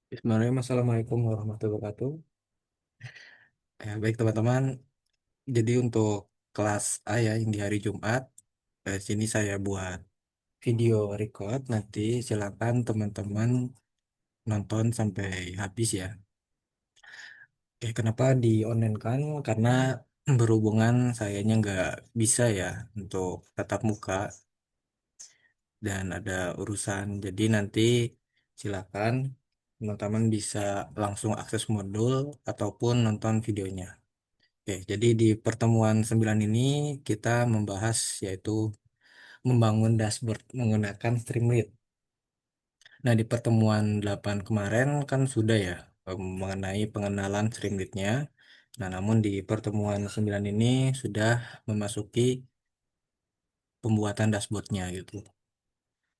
Bismillahirrahmanirrahim. Assalamualaikum warahmatullahi wabarakatuh. Baik teman-teman, jadi untuk kelas A ya yang di hari Jumat, sini saya buat video record. Nanti silakan teman-teman nonton sampai habis ya. Kenapa di online kan? Karena berhubungan sayanya nggak bisa ya untuk tatap muka dan ada urusan. Jadi nanti silakan teman-teman bisa langsung akses modul ataupun nonton videonya. Oke, jadi di pertemuan 9 ini kita membahas yaitu membangun dashboard menggunakan Streamlit. Nah, di pertemuan 8 kemarin kan sudah ya mengenai pengenalan Streamlit-nya. Nah, namun di pertemuan 9 ini sudah memasuki pembuatan dashboardnya gitu.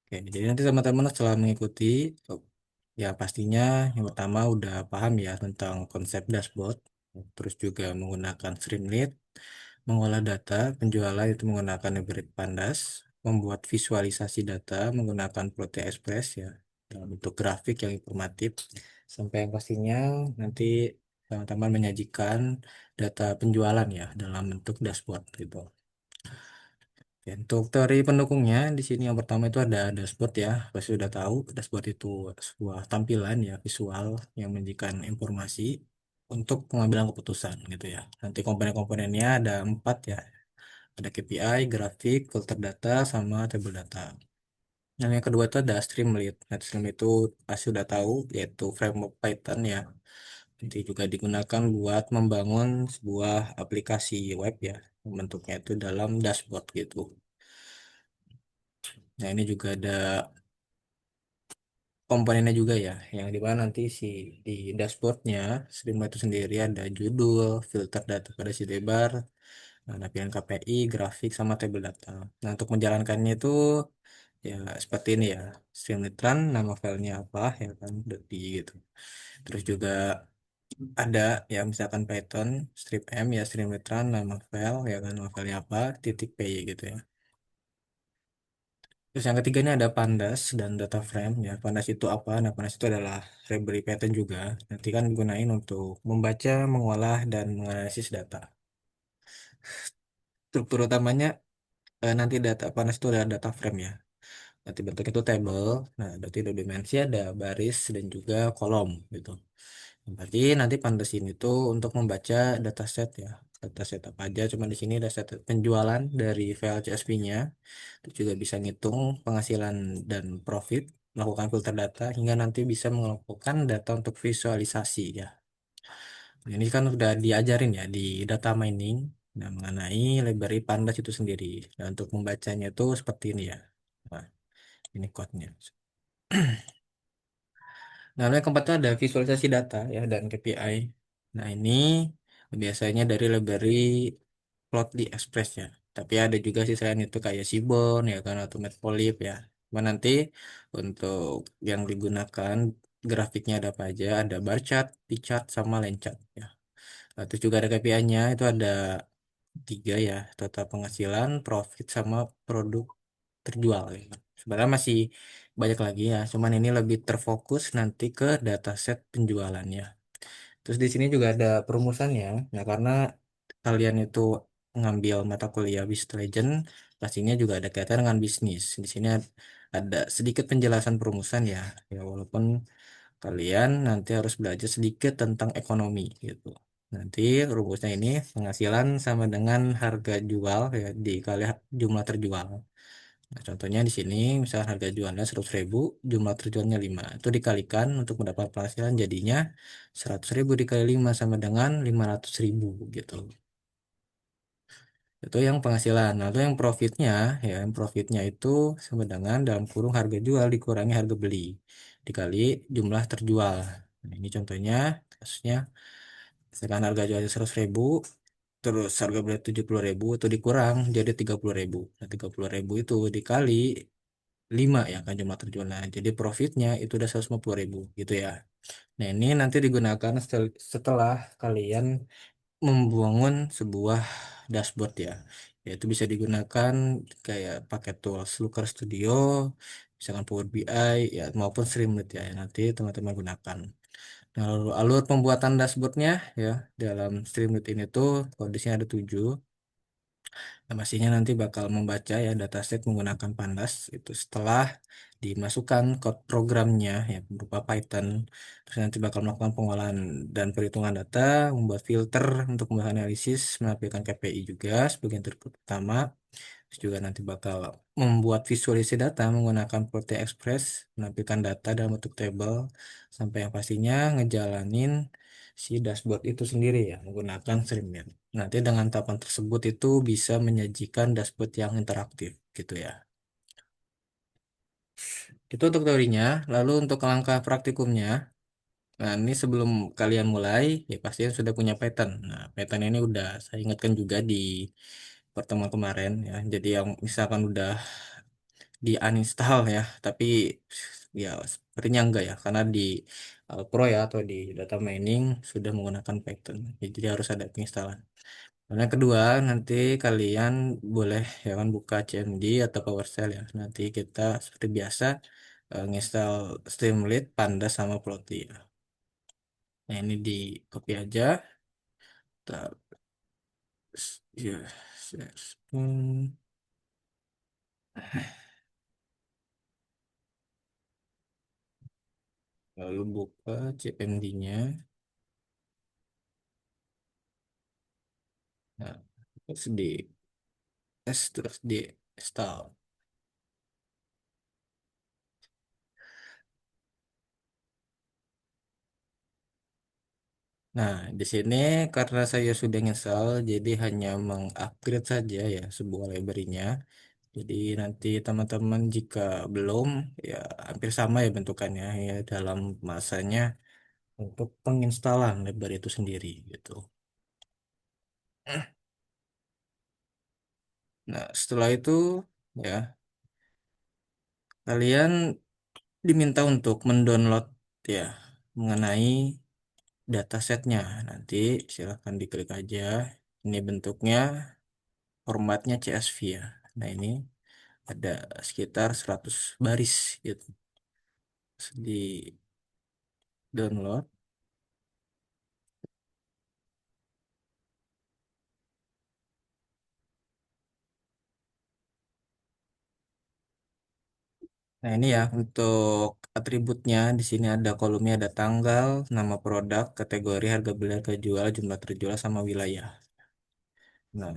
Oke, jadi nanti teman-teman setelah mengikuti, oh, ya pastinya yang pertama udah paham ya tentang konsep dashboard, terus juga menggunakan Streamlit, mengolah data penjualan itu menggunakan Hybrid Pandas, membuat visualisasi data menggunakan Protea Express ya, dalam bentuk grafik yang informatif, sampai yang pastinya nanti teman-teman menyajikan data penjualan ya dalam bentuk dashboard gitu. Ya, untuk teori pendukungnya di sini yang pertama itu ada dashboard ya, pasti sudah tahu dashboard itu sebuah tampilan ya visual yang menyajikan informasi untuk pengambilan keputusan gitu ya. Nanti komponen-komponennya ada empat ya, ada KPI, grafik, filter data, sama tabel data. Nah, yang kedua itu ada Streamlit. Nah, Streamlit itu pasti sudah tahu yaitu framework Python ya. Nanti juga digunakan buat membangun sebuah aplikasi web ya, bentuknya itu dalam dashboard gitu. Nah, ini juga ada komponennya juga ya, yang di mana nanti di dashboardnya Streamlit itu sendiri ada judul, filter data pada si lebar, ada pilihan KPI, grafik, sama tabel data. Nah, untuk menjalankannya itu ya seperti ini ya, Streamlit run, nama filenya apa ya kan, .py gitu. Terus juga ada ya misalkan Python, strip M ya, Streamlit run, nama file ya kan, nama filenya apa, titik .py gitu ya. Terus yang ketiganya ada Pandas dan data frame ya. Pandas itu apa? Nah, Pandas itu adalah library Python juga. Nanti kan digunain untuk membaca, mengolah, dan menganalisis data. Struktur utamanya nanti data Pandas itu adalah data frame ya. Nanti bentuknya itu table. Nah, berarti ada dimensi, ada baris, dan juga kolom gitu. Berarti nanti Pandas ini tuh untuk membaca dataset ya. Dataset apa aja? Cuma di sini dataset penjualan dari file CSV-nya. Terus juga bisa ngitung penghasilan dan profit, melakukan filter data, hingga nanti bisa mengelompokkan data untuk visualisasi ya. Nah, ini kan sudah diajarin ya di data mining, nah, mengenai library Pandas itu sendiri. Nah, untuk membacanya itu seperti ini ya. Nah, ini code-nya. Nah, lalu yang keempat itu ada visualisasi data ya dan KPI. Nah, ini biasanya dari library Plotly Express ya. Tapi ada juga sih selain itu kayak Seaborn ya kan atau Matplotlib ya. Cuma nanti untuk yang digunakan grafiknya ada apa aja? Ada bar chart, pie chart, sama line chart ya. Nah, terus juga ada KPI-nya itu ada tiga ya, total penghasilan, profit, sama produk terjual ya. Sebenarnya masih banyak lagi ya, cuman ini lebih terfokus nanti ke dataset penjualannya. Terus di sini juga ada perumusannya. Nah, karena kalian itu ngambil mata kuliah Business Legend, pastinya juga ada kaitan dengan bisnis. Di sini ada sedikit penjelasan perumusan ya. Ya, walaupun kalian nanti harus belajar sedikit tentang ekonomi gitu. Nanti rumusnya ini penghasilan sama dengan harga jual ya dikali jumlah terjual. Nah, contohnya di sini misal harga jualnya 100.000, jumlah terjualnya 5. Itu dikalikan untuk mendapat penghasilan jadinya 100.000 dikali 5 sama dengan 500.000 gitu. Itu yang penghasilan. Lalu yang profitnya, ya yang profitnya itu sama dengan dalam kurung harga jual dikurangi harga beli dikali jumlah terjual. Nah, ini contohnya kasusnya, misalkan harga jualnya 100.000, terus harga beli 70.000 itu dikurang jadi 30.000. Nah, 30.000 itu dikali 5 ya kan jumlah terjualnya. Jadi profitnya itu udah 150.000 gitu ya. Nah, ini nanti digunakan setelah kalian membangun sebuah dashboard ya. Yaitu bisa digunakan kayak pakai tools Looker Studio, misalkan Power BI ya maupun Streamlit ya yang nanti teman-teman gunakan. Nah, lalu alur pembuatan dashboardnya ya dalam Streamlit ini tuh kondisinya ada 7. Nah, pastinya nanti bakal membaca ya dataset menggunakan Pandas itu setelah dimasukkan code programnya ya berupa Python. Terus nanti bakal melakukan pengolahan dan perhitungan data, membuat filter untuk membuat analisis, menampilkan KPI juga sebagai input utama. Terus juga nanti bakal membuat visualisasi data menggunakan Protea Express, menampilkan data dalam bentuk tabel, sampai yang pastinya ngejalanin si dashboard itu sendiri ya menggunakan Streamlit. Nanti dengan tahapan tersebut itu bisa menyajikan dashboard yang interaktif gitu ya. Itu untuk teorinya. Lalu untuk langkah praktikumnya, nah ini sebelum kalian mulai, ya pastinya sudah punya Python. Nah, Python ini udah saya ingatkan juga di pertemuan kemarin ya. Jadi yang misalkan udah di uninstall ya, tapi ya sepertinya enggak ya, karena di Pro ya atau di data mining sudah menggunakan Python. Jadi harus ada penginstalan. Dan yang kedua, nanti kalian boleh ya kan buka CMD atau PowerShell ya. Nanti kita seperti biasa nginstal Streamlit, Pandas sama Plotly ya. Nah, ini di copy aja. Ya, lalu buka CMD-nya. Nah, terus di terus di install. Nah, di sini karena saya sudah install, jadi hanya mengupgrade saja ya sebuah library-nya. Jadi nanti teman-teman jika belum, ya hampir sama ya bentukannya ya dalam masanya untuk penginstalan library itu sendiri gitu. Nah, setelah itu ya kalian diminta untuk mendownload ya mengenai datasetnya. Nanti silahkan diklik aja. Ini bentuknya formatnya CSV ya. Nah, ini ada sekitar 100 baris gitu. Terus di download. Nah, ini ya untuk atributnya di sini ada kolomnya ada tanggal, nama produk, kategori, harga beli, harga jual, jumlah terjual sama wilayah. Nah,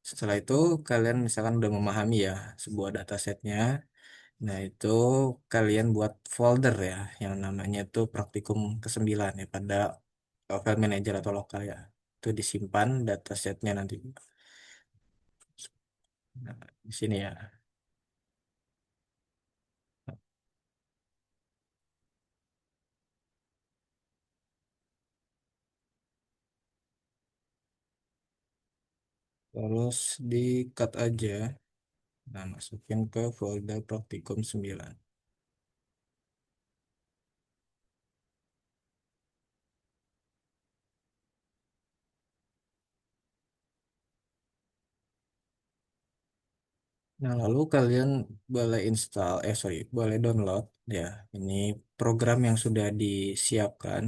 setelah itu kalian misalkan udah memahami ya sebuah datasetnya. Nah, itu kalian buat folder ya yang namanya itu praktikum ke-9 ya pada file manager atau lokal ya. Itu disimpan datasetnya nanti. Nah, di sini ya. Terus di cut aja. Nah, masukin ke folder praktikum 9. Nah, lalu kalian boleh install, sorry, boleh download ya. Ini program yang sudah disiapkan.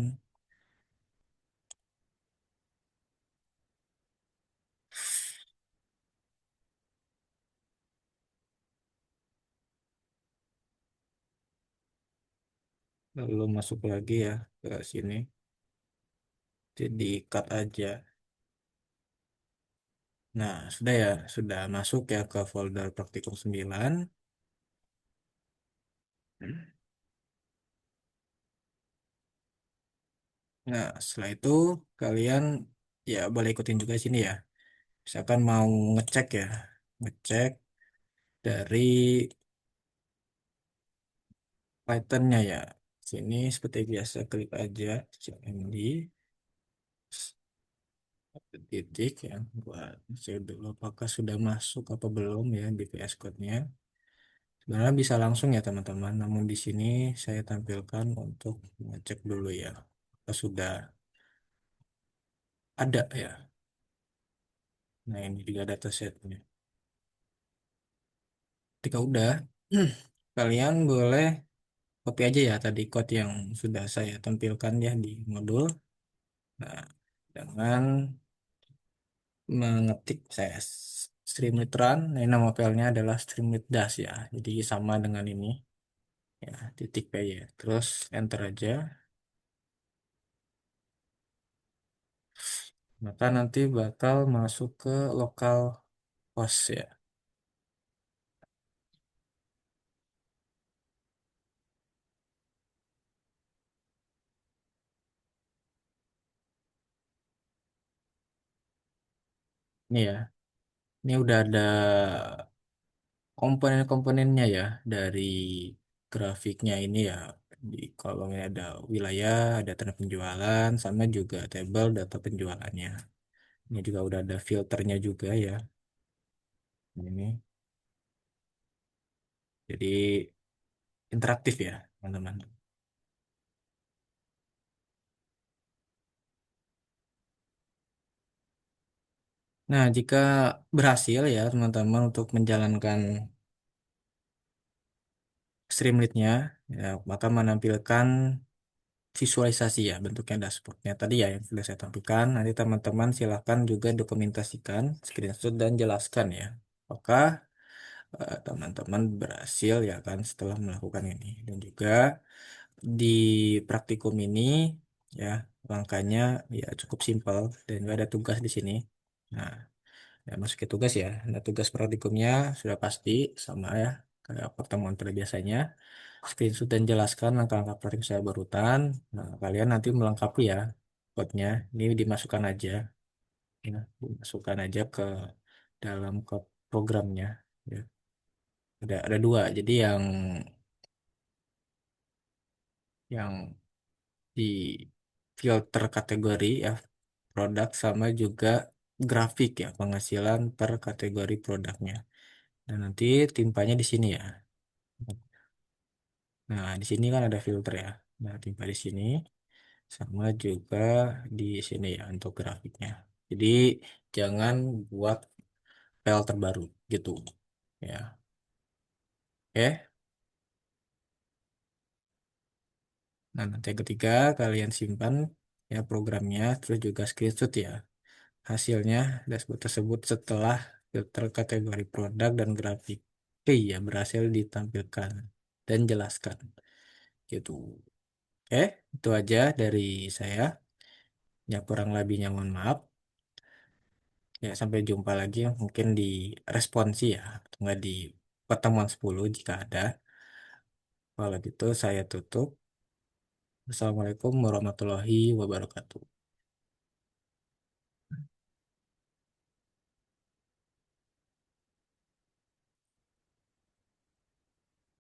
Lalu masuk lagi ya ke sini. Jadi cut aja. Nah, sudah ya, sudah masuk ya ke folder praktikum 9. Nah, setelah itu kalian ya boleh ikutin juga sini ya. Misalkan mau ngecek ya, ngecek dari Python-nya ya. Sini seperti biasa klik aja cmd titik ya buat cek dulu apakah sudah masuk apa belum ya di VS Code-nya. Sebenarnya bisa langsung ya teman-teman, namun di sini saya tampilkan untuk ngecek dulu ya. Apakah sudah ada ya. Nah, ini juga datasetnya. Ketika udah, kalian boleh copy aja ya tadi code yang sudah saya tampilkan ya di modul. Nah, dengan mengetik saya streamlit run, nah, ini nama filenya adalah streamlit dash ya. Jadi sama dengan ini ya, titik py. Terus enter aja. Maka nanti bakal masuk ke lokal host ya. Ini ya. Ini udah ada komponen-komponennya ya dari grafiknya ini ya. Di kolomnya ada wilayah, ada tanda penjualan, sama juga tabel data penjualannya. Ini juga udah ada filternya juga ya. Ini jadi interaktif ya, teman-teman. Nah, jika berhasil ya teman-teman untuk menjalankan Streamlit-nya, ya, maka menampilkan visualisasi ya bentuknya dashboardnya tadi ya yang sudah saya tampilkan. Nanti teman-teman silahkan juga dokumentasikan, screenshot dan jelaskan ya. Apakah teman-teman berhasil ya kan setelah melakukan ini. Dan juga di praktikum ini ya langkahnya ya cukup simpel dan juga ada tugas di sini. Nah, ya masuk ke tugas ya. Nah, tugas praktikumnya sudah pasti sama ya kayak pertemuan pada biasanya. Screenshot dan jelaskan langkah-langkah praktik saya berurutan. Nah, kalian nanti melengkapi ya code-nya. Ini dimasukkan aja, ya, dimasukkan aja ke dalam code programnya. Ya. Ada dua. Jadi yang di filter kategori ya produk sama juga grafik ya penghasilan per kategori produknya. Dan nanti timpanya di sini ya. Nah, di sini kan ada filter ya. Nah, timpa di sini sama juga di sini ya untuk grafiknya. Jadi jangan buat file terbaru gitu ya. Oke. Nah, nanti yang ketiga kalian simpan ya programnya terus juga screenshot ya hasilnya dashboard tersebut setelah filter kategori produk dan grafik. Oke ya berhasil ditampilkan dan jelaskan gitu. Oke, itu aja dari saya. Ya kurang lebihnya mohon maaf. Ya, sampai jumpa lagi mungkin di responsi ya, atau enggak di pertemuan 10 jika ada. Kalau gitu saya tutup. Assalamualaikum warahmatullahi wabarakatuh.